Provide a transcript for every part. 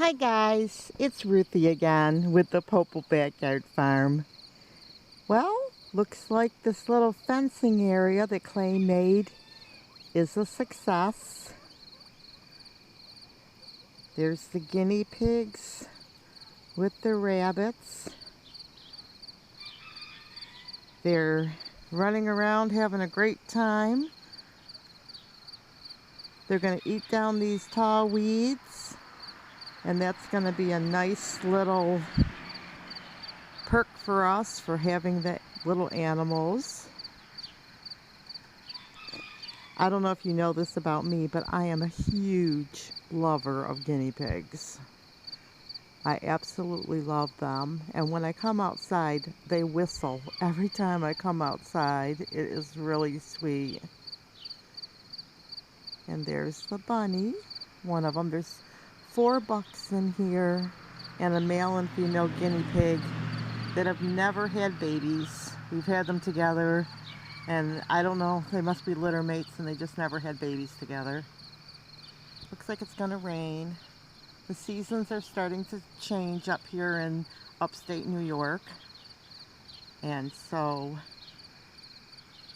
Hi guys, it's Ruthie again with the Popple Backyard Farm. Well, looks like this little fencing area that Clay made is a success. There's the guinea pigs with the rabbits. They're running around having a great time. They're going to eat down these tall weeds, and that's going to be a nice little perk for us for having the little animals. I don't know if you know this about me, but I am a huge lover of guinea pigs. I absolutely love them, and when I come outside, they whistle every time I come outside. It is really sweet. And there's the bunny, one of them. There's 4 bucks in here and a male and female guinea pig that have never had babies. We've had them together, and I don't know, they must be litter mates and they just never had babies together. Looks like it's gonna rain. The seasons are starting to change up here in upstate New York, and so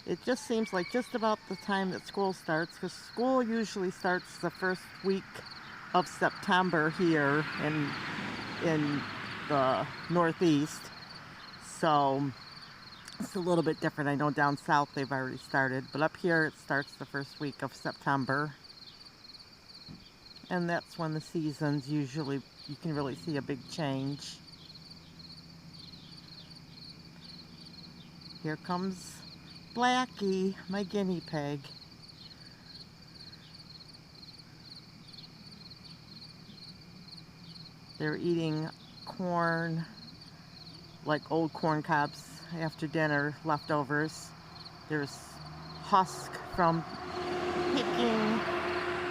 it just seems like just about the time that school starts, because school usually starts the first week of September here in the Northeast. So it's a little bit different. I know down south they've already started, but up here it starts the first week of September. And that's when the seasons usually, you can really see a big change. Here comes Blackie, my guinea pig. They're eating corn, like old corn cobs after dinner, leftovers. There's husk from picking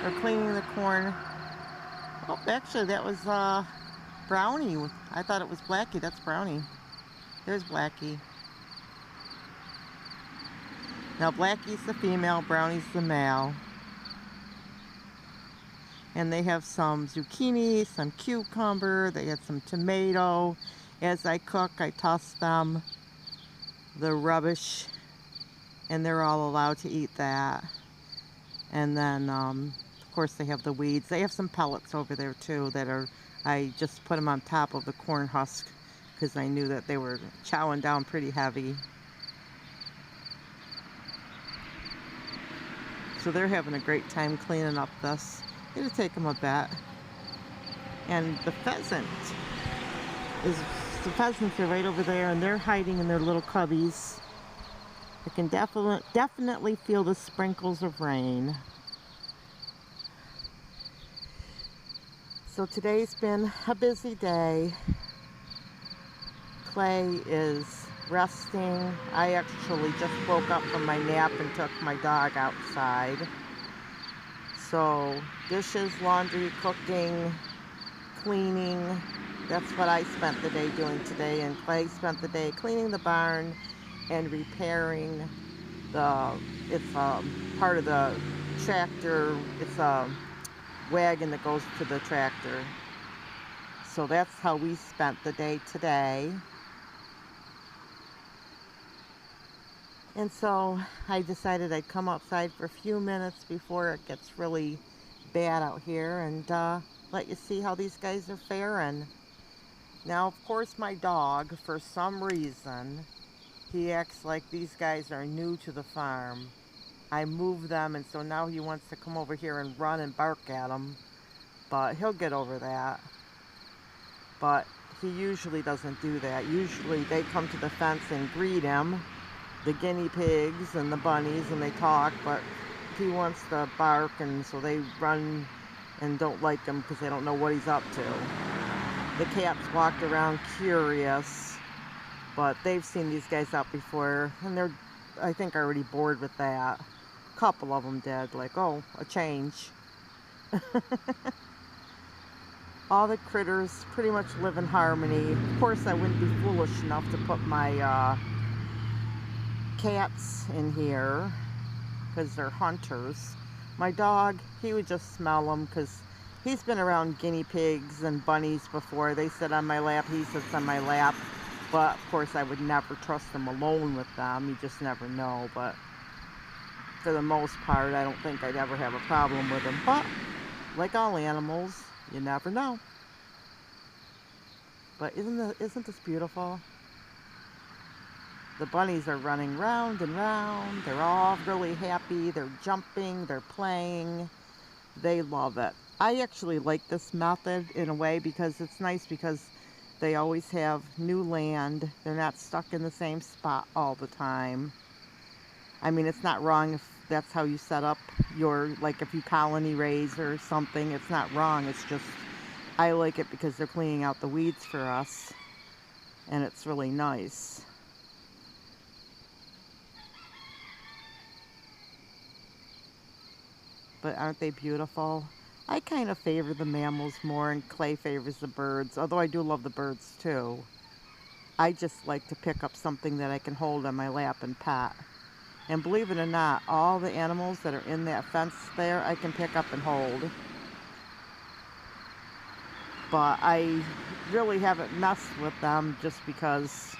or cleaning the corn. Oh, actually that was Brownie. I thought it was Blackie. That's Brownie. There's Blackie. Now Blackie's the female, Brownie's the male. And they have some zucchini, some cucumber, they had some tomato. As I cook, I toss them the rubbish, and they're all allowed to eat that. And then, of course, they have the weeds. They have some pellets over there too that are, I just put them on top of the corn husk because I knew that they were chowing down pretty heavy. So they're having a great time cleaning up this. It'll take them a bit. And the pheasants are right over there, and they're hiding in their little cubbies. I can definitely feel the sprinkles of rain. So today's been a busy day. Clay is resting. I actually just woke up from my nap and took my dog outside. So dishes, laundry, cooking, cleaning, that's what I spent the day doing today. And Clay spent the day cleaning the barn and repairing it's part of the tractor. It's a wagon that goes to the tractor. So that's how we spent the day today. And so I decided I'd come outside for a few minutes before it gets really bad out here and let you see how these guys are faring. Now, of course, my dog, for some reason, he acts like these guys are new to the farm. I moved them, and so now he wants to come over here and run and bark at them. But he'll get over that. But he usually doesn't do that. Usually they come to the fence and greet him, the guinea pigs and the bunnies, and they talk, but he wants to bark, and so they run and don't like him because they don't know what he's up to. The cats walked around curious, but they've seen these guys out before, and they're, I think, already bored with that. A couple of them did, like, oh, a change. All the critters pretty much live in harmony. Of course, I wouldn't be foolish enough to put my cats in here because they're hunters. My dog, he would just smell them because He's been around guinea pigs and bunnies before. They sit on my lap, he sits on my lap. But of course, I would never trust him alone with them. You just never know. But for the most part, I don't think I'd ever have a problem with him. But like all animals, you never know. But isn't this beautiful? The bunnies are running round and round. They're all really happy. They're jumping. They're playing. They love it. I actually like this method in a way because it's nice because they always have new land. They're not stuck in the same spot all the time. I mean, it's not wrong if that's how you set up your, like if you colony raise or something, it's not wrong. It's just, I like it because they're cleaning out the weeds for us. And it's really nice. But aren't they beautiful? I kind of favor the mammals more and Clay favors the birds, although I do love the birds too. I just like to pick up something that I can hold on my lap and pat. And believe it or not, all the animals that are in that fence there, I can pick up and hold. But I really haven't messed with them just because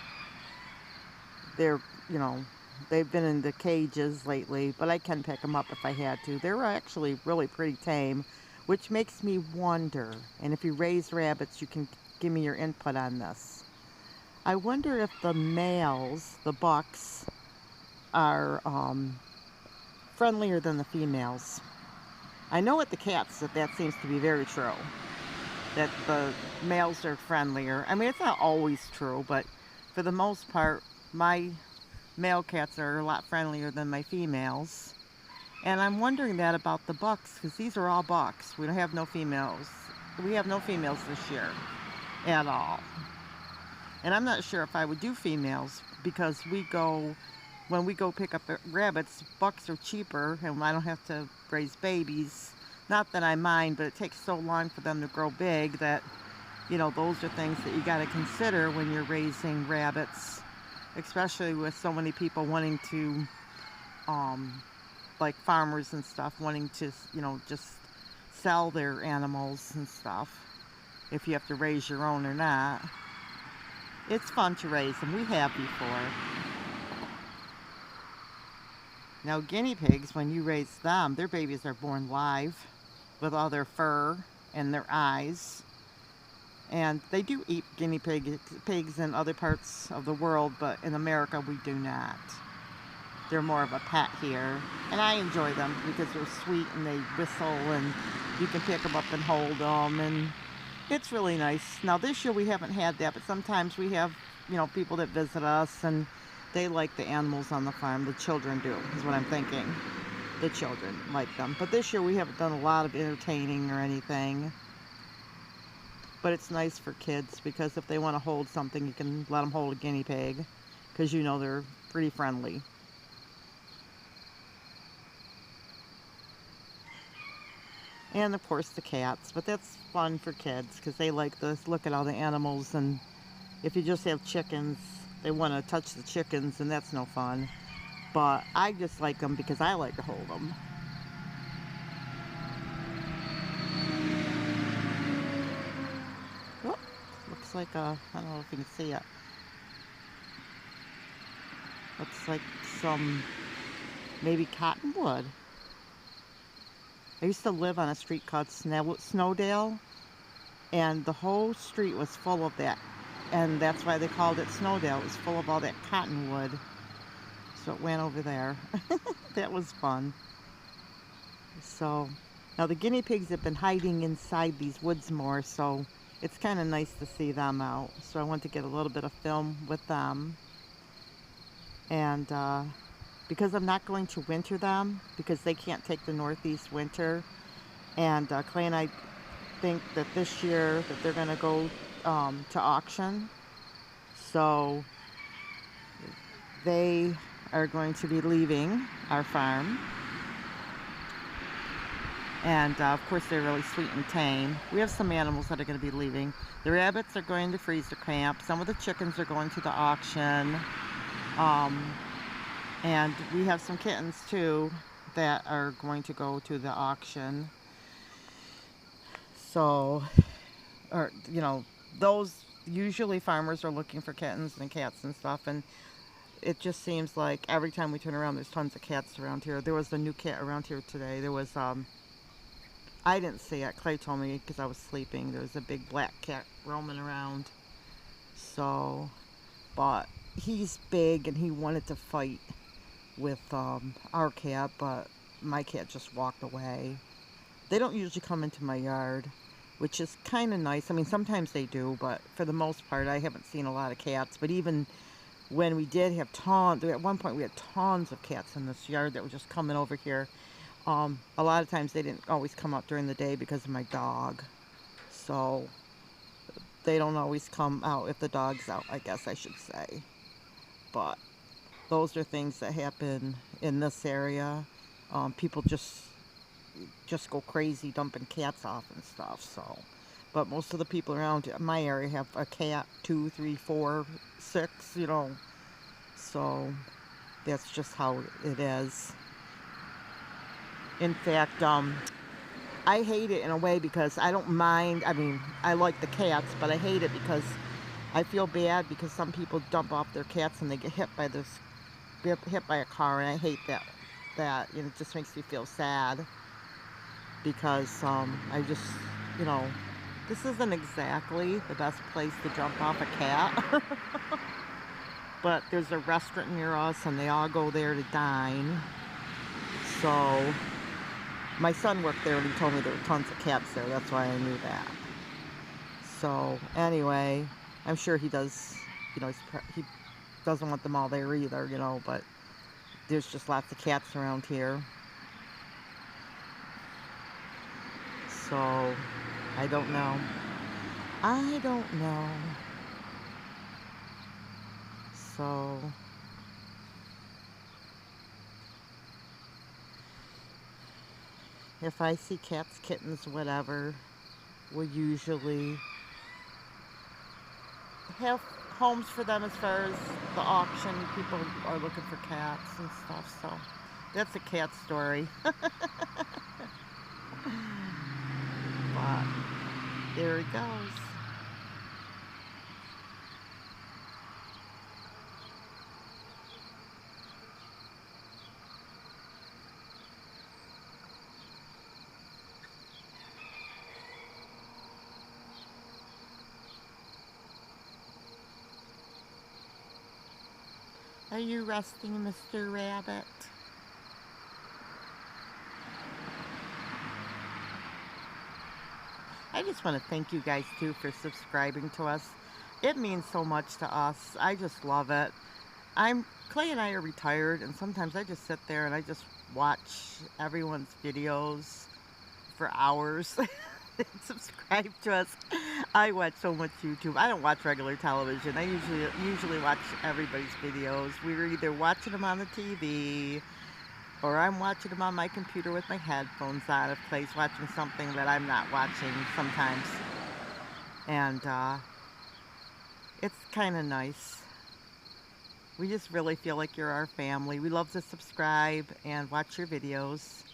they're, you know, they've been in the cages lately, but I can pick them up if I had to. They're actually really pretty tame, which makes me wonder, and if you raise rabbits, you can give me your input on this. I wonder if the males, the bucks, are friendlier than the females. I know with the cats that seems to be very true, that the males are friendlier. I mean, it's not always true, but for the most part, my male cats are a lot friendlier than my females. And I'm wondering that about the bucks, because these are all bucks. We don't have no females. We have no females this year at all. And I'm not sure if I would do females, because when we go pick up rabbits, bucks are cheaper, and I don't have to raise babies. Not that I mind, but it takes so long for them to grow big that, you know, those are things that you got to consider when you're raising rabbits, especially with so many people wanting to, like farmers and stuff, wanting to, you know, just sell their animals and stuff, if you have to raise your own or not. It's fun to raise them. We have before. Now, guinea pigs, when you raise them, their babies are born live with all their fur and their eyes. And they do eat guinea pigs in other parts of the world, but in America we do not. They're more of a pet here. And I enjoy them because they're sweet and they whistle and you can pick them up and hold them. And it's really nice. Now this year we haven't had that, but sometimes we have, you know, people that visit us and they like the animals on the farm. The children do, is what I'm thinking. The children like them. But this year we haven't done a lot of entertaining or anything. But it's nice for kids because if they want to hold something, you can let them hold a guinea pig because you know they're pretty friendly. And of course the cats, but that's fun for kids because they like to look at all the animals, and if you just have chickens, they want to touch the chickens and that's no fun. But I just like them because I like to hold them. Oh, looks like I don't know if you can see it. Looks like some maybe cottonwood. I used to live on a street called Snowdale, and the whole street was full of that. And that's why they called it Snowdale. It was full of all that cottonwood. So it went over there. That was fun. So, now the guinea pigs have been hiding inside these woods more, so it's kind of nice to see them out. So I want to get a little bit of film with them. And because I'm not going to winter them, because they can't take the northeast winter, and Clay and I think that this year that they're going to go to auction. So they are going to be leaving our farm. And of course they're really sweet and tame. We have some animals that are going to be leaving. The rabbits are going to freezer camp. Some of the chickens are going to the auction. And we have some kittens too that are going to go to the auction. So, or, you know, those usually farmers are looking for kittens and cats and stuff. And it just seems like every time we turn around, there's tons of cats around here. There was a new cat around here today. There was, I didn't see it. Clay told me because I was sleeping. There was a big black cat roaming around. So, but he's big and he wanted to fight with our cat, but my cat just walked away. They don't usually come into my yard, which is kind of nice. I mean, sometimes they do, but for the most part, I haven't seen a lot of cats. But even when we did have tons, at one point we had tons of cats in this yard that were just coming over here. A lot of times they didn't always come out during the day because of my dog. So they don't always come out if the dog's out, I guess I should say. But those are things that happen in this area. People just go crazy dumping cats off and stuff. So, but most of the people around my area have a cat, 2, 3, 4, 6. You know, so that's just how it is. In fact, I hate it in a way because I don't mind. I mean, I like the cats, but I hate it because I feel bad because some people dump off their cats and they get hit by a car, and I hate that. You know, it just makes me feel sad because I just, you know, this isn't exactly the best place to jump off a cat. But there's a restaurant near us and they all go there to dine. So my son worked there and he told me there were tons of cats there. That's why I knew that. So anyway, I'm sure he does, you know, he doesn't want them all there either, you know, but there's just lots of cats around here. So I don't know. I don't know. So if I see cats, kittens, whatever, we usually have homes for them as far as the auction. People are looking for cats and stuff, so that's a cat story. But there it goes. Are you resting, Mr. Rabbit? I just want to thank you guys too for subscribing to us. It means so much to us. I just love it. Clay and I are retired, and sometimes I just sit there and I just watch everyone's videos for hours. Subscribe to us. I watch so much YouTube. I don't watch regular television. I usually watch everybody's videos. We're either watching them on the TV or I'm watching them on my computer with my headphones on if Clay's watching something that I'm not watching sometimes. And it's kind of nice. We just really feel like you're our family. We love to subscribe and watch your videos.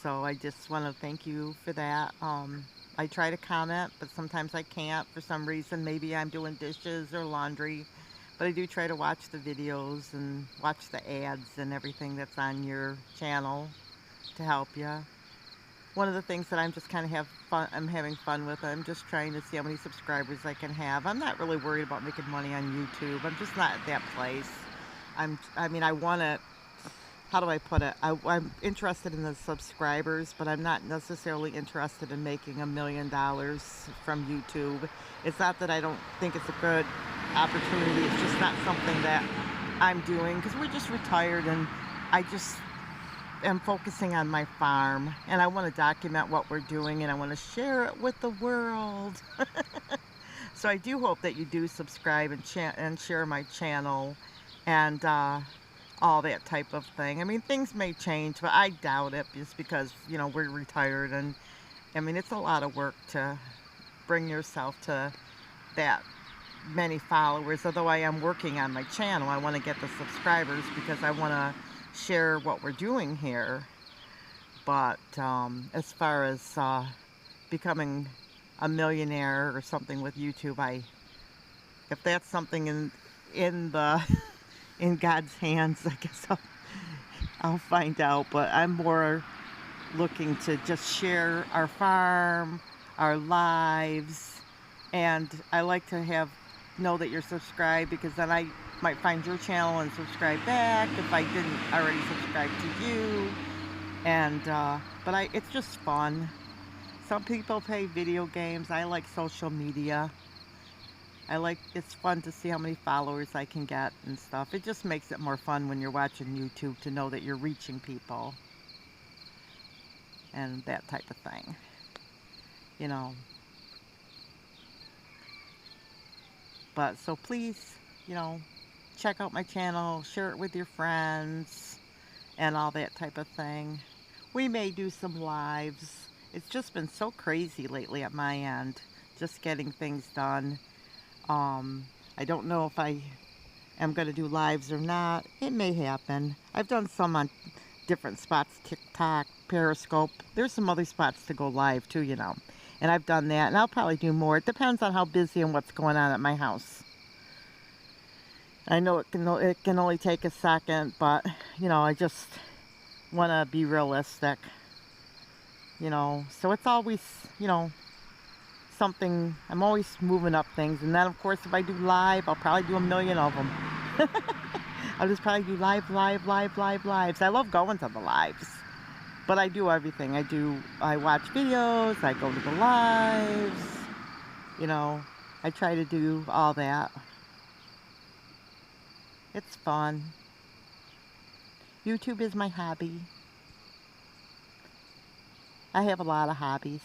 So I just want to thank you for that. I try to comment, but sometimes I can't for some reason. Maybe I'm doing dishes or laundry. But I do try to watch the videos and watch the ads and everything that's on your channel to help you. One of the things that I'm just kind of I'm having fun with, I'm just trying to see how many subscribers I can have. I'm not really worried about making money on YouTube. I'm just not at that place. I mean, I want to, how do I put it? I'm interested in the subscribers, but I'm not necessarily interested in making $1 million from YouTube. It's not that I don't think it's a good opportunity. It's just not something that I'm doing because we're just retired and I just am focusing on my farm and I want to document what we're doing and I want to share it with the world. So I do hope that you do subscribe and share my channel and all that type of thing. I mean, things may change, but I doubt it just because, you know, we're retired and I mean, it's a lot of work to bring yourself to that many followers. Although I am working on my channel, I want to get the subscribers because I want to share what we're doing here. But as far as becoming a millionaire or something with YouTube. If that's something in the in God's hands, I guess I'll find out. But I'm more looking to just share our farm, our lives, and I like to know that you're subscribed, because then I might find your channel and subscribe back if I didn't already subscribe to you. And but it's just fun. Some people play video games. I like social media. It's fun to see how many followers I can get and stuff. It just makes it more fun when you're watching YouTube to know that you're reaching people and that type of thing, you know. But so please, check out my channel, share it with your friends, and all that type of thing. We may do some lives. It's just been so crazy lately at my end, just getting things done. I don't know if I am going to do lives or not. It may happen. I've done some on different spots, TikTok, Periscope. There's some other spots to go live too, and I've done that, and I'll probably do more. It depends on how busy and what's going on at my house. I know it can only take a second, but I just want to be realistic, so it's always something. I'm always moving up things. And then of course, if I do live, I'll probably do a million of them. I'll just probably do lives. I love going to the lives, but I do everything. I watch videos, I go to the lives, I try to do all that. It's fun. YouTube is my hobby. I have a lot of hobbies,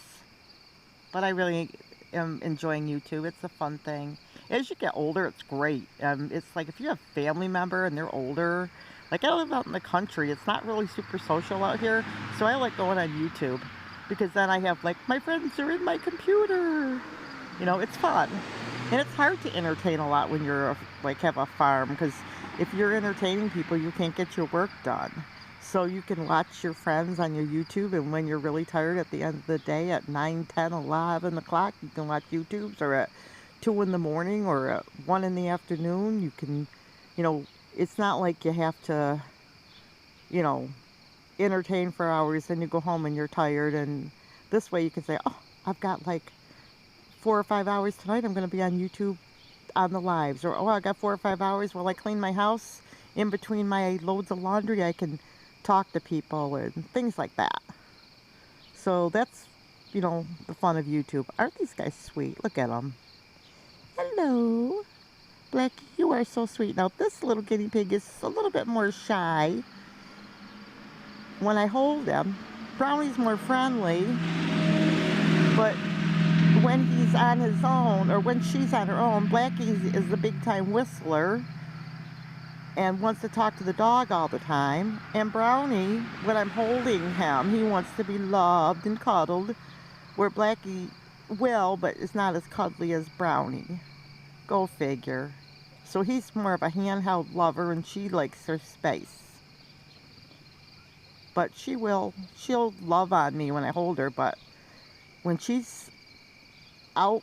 but I really am enjoying YouTube. It's a fun thing. As you get older, it's great. It's like if you have a family member and they're older, like I live out in the country, it's not really super social out here, so I like going on YouTube, because then I have like my friends are in my computer. It's fun. And it's hard to entertain a lot when you're have a farm, because if you're entertaining people, you can't get your work done. So you can watch your friends on your YouTube, and when you're really tired at the end of the day at 9, 10, 11 o'clock, you can watch YouTubes, or at 2 in the morning or at 1 in the afternoon. You can, it's not like you have to, entertain for hours and you go home and you're tired. And this way you can say, oh, I've got like 4 or 5 hours tonight. I'm going to be on YouTube on the lives. Or, oh, I got 4 or 5 hours while I clean my house. In between my loads of laundry, I can talk to people and things like that. So that's, the fun of YouTube. Aren't these guys sweet? Look at them. Hello. Blackie, you are so sweet. Now, this little guinea pig is a little bit more shy. When I hold him, Brownie's more friendly, but when he's on his own, or when she's on her own, Blackie is the big time whistler and wants to talk to the dog all the time. And Brownie, when I'm holding him, he wants to be loved and cuddled, where Blackie will, but is not as cuddly as Brownie. Go figure. So he's more of a handheld lover, and she likes her space. But she'll love on me when I hold her, but when she's out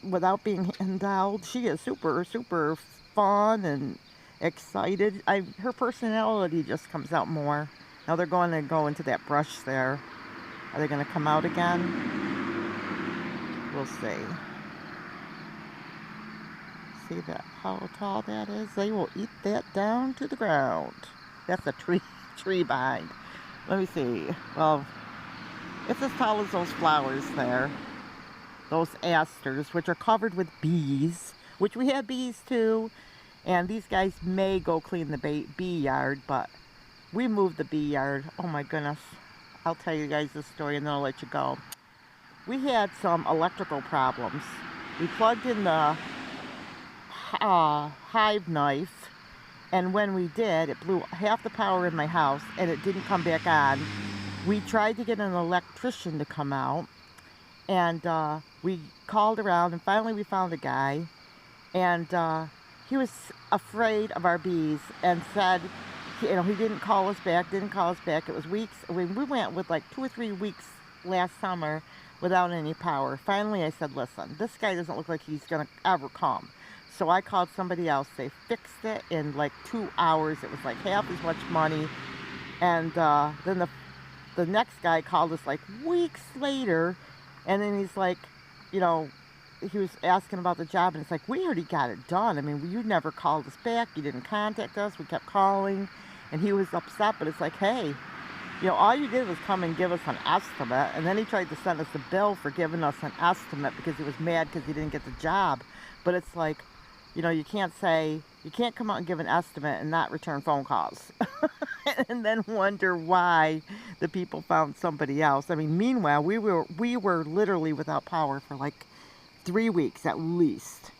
without being handheld, she is super, super fun and excited. Her personality just comes out more. Now they're going to go into that brush there. Are they going to come out again? We'll see. See that, how tall that is? They will eat that down to the ground. That's a tree behind. Let me see. Well, it's as tall as those flowers there. Those asters, which are covered with bees, which we have bees too. And these guys may go clean the bee yard, but we moved the bee yard. Oh my goodness. I'll tell you guys this story and then I'll let you go. We had some electrical problems. We plugged in the hive knife, and when we did, it blew half the power in my house and it didn't come back on. We tried to get an electrician to come out, and we called around, and finally we found a guy, and he was afraid of our bees and said, he didn't call us back. It was weeks. We went with like 2 or 3 weeks last summer, without any power. Finally, I said, listen, this guy doesn't look like he's going to ever come. So I called somebody else. They fixed it in like 2 hours. It was like half as much money. And then the next guy called us like weeks later. And then he's like, you know, he was asking about the job. And it's like, we already got it done. I mean, you never called us back. You didn't contact us. We kept calling. And he was upset. But it's like, hey, you know, all you did was come and give us an estimate. And then he tried to send us a bill for giving us an estimate because he was mad because he didn't get the job. But it's like, you know, you can't come out and give an estimate and not return phone calls. And then wonder why the people found somebody else. I mean, meanwhile, we were literally without power for like 3 weeks at least.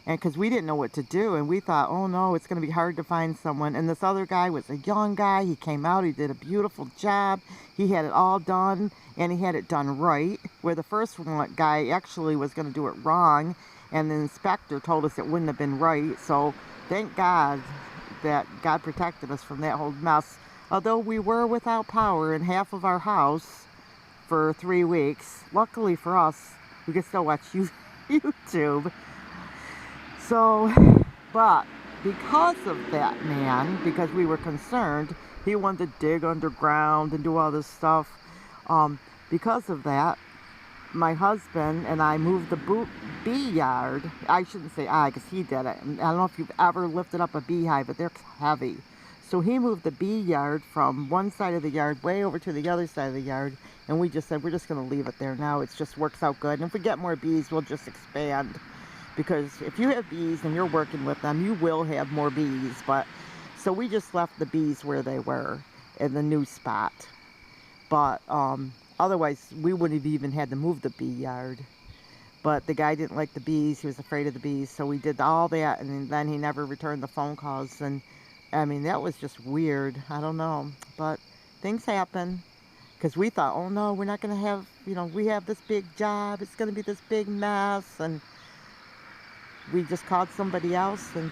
And because we didn't know what to do, and we thought, oh no, it's going to be hard to find someone. And this other guy was a young guy. He came out, he did a beautiful job. He had it all done, and he had it done right. Where the first guy actually was going to do it wrong, and the inspector told us it wouldn't have been right. So thank God that God protected us from that whole mess. Although we were without power in half of our house for 3 weeks, luckily for us, we could still watch YouTube. So, but because of that man, because we were concerned, he wanted to dig underground and do all this stuff. Because of that, my husband and I moved the bee yard. I shouldn't say I, because he did it. I don't know if you've ever lifted up a beehive, but they're heavy. So he moved the bee yard from one side of the yard way over to the other side of the yard. And we just said, we're just going to leave it there now. It just works out good. And if we get more bees, we'll just expand. Because if you have bees and you're working with them, you will have more bees. But so we just left the bees where they were in the new spot. But otherwise, we wouldn't have even had to move the bee yard. But the guy didn't like the bees. He was afraid of the bees. So we did all that, and then he never returned the phone calls. And, I mean, that was just weird. I don't know. But things happen. Because we thought, oh, no, we're not going to have, you know, we have this big job. It's going to be this big mess. And we just called somebody else, and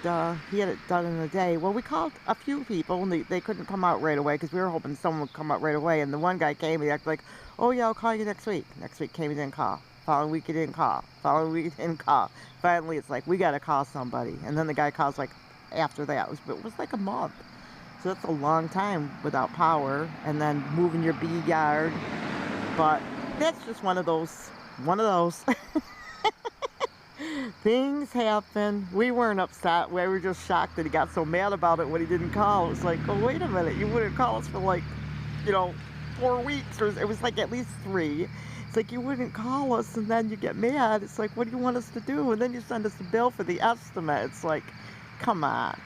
he had it done in a day. Well, we called a few people, and they couldn't come out right away because we were hoping someone would come out right away. And the one guy came, and he acted like, oh, yeah, I'll call you next week. Next week came, he didn't call. Following week, he didn't call. Following week, he didn't call. Finally, it's like, we got to call somebody. And then the guy calls, like, after that. It was like a month. So that's a long time without power, and then moving your bee yard. But that's just one of those. Things happen. We weren't upset. We were just shocked that he got so mad about it when he didn't call. It was like, oh, wait a minute. You wouldn't call us for like, 4 weeks. Or it was like at least 3. It's like, you wouldn't call us and then you get mad. It's like, what do you want us to do? And then you send us a bill for the estimate. It's like, come on.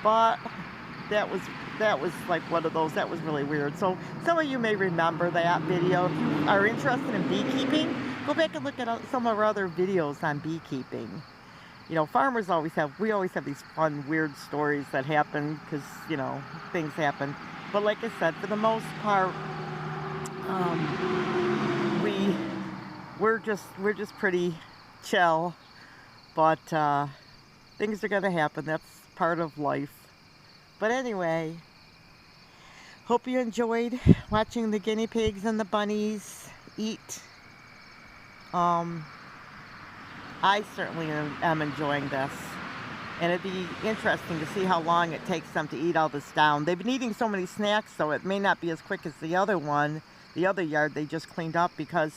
But that was like one of those. That was really weird. So some of you may remember that video. If you are interested in beekeeping, go back and look at some of our other videos on beekeeping. Farmers we always have these fun, weird stories that happen because, things happen. But like I said, for the most part, we're just pretty chill. But things are gonna happen. That's part of life. But anyway, hope you enjoyed watching the guinea pigs and the bunnies eat. I certainly am enjoying this. And it'd be interesting to see how long it takes them to eat all this down. They've been eating so many snacks, so it may not be as quick as the other one, the other yard they just cleaned up, because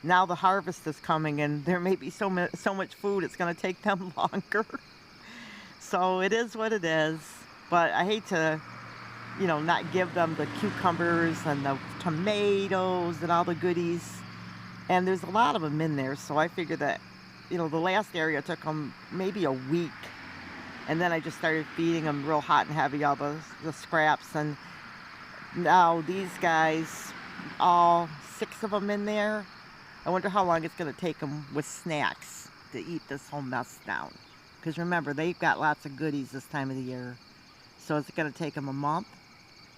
now the harvest is coming and there may be so much food, it's going to take them longer. So it is what it is. But I hate to, not give them the cucumbers and the tomatoes and all the goodies. And there's a lot of them in there, so I figured that, the last area took them maybe a week. And then I just started feeding them real hot and heavy, all the scraps. And now these guys, all 6 of them in there, I wonder how long it's going to take them with snacks to eat this whole mess down. Because remember, they've got lots of goodies this time of the year. So is it going to take them a month?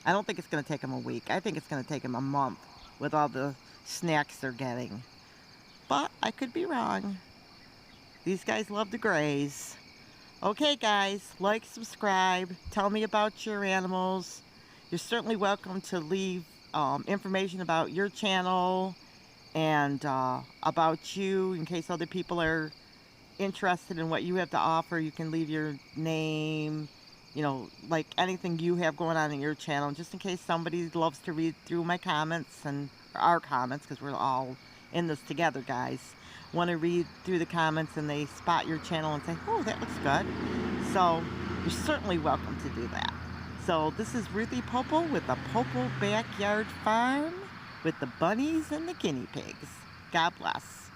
I don't think it's going to take them a week. I think it's going to take them a month with all the snacks they're getting. But I could be wrong. These guys love to graze. Okay, guys, like, subscribe, tell me about your animals. You're certainly welcome to leave information about your channel and about you in case other people are interested in what you have to offer. You can leave your name, you know, like anything you have going on in your channel, just in case somebody loves to read through my comments and our comments, because we're all in this together, guys. Want to read through the comments and they spot your channel and say, oh, that looks good. So you're certainly welcome to do that. So this is Ruthie Popo with the Popo Backyard Farm with the bunnies and the guinea pigs. God bless.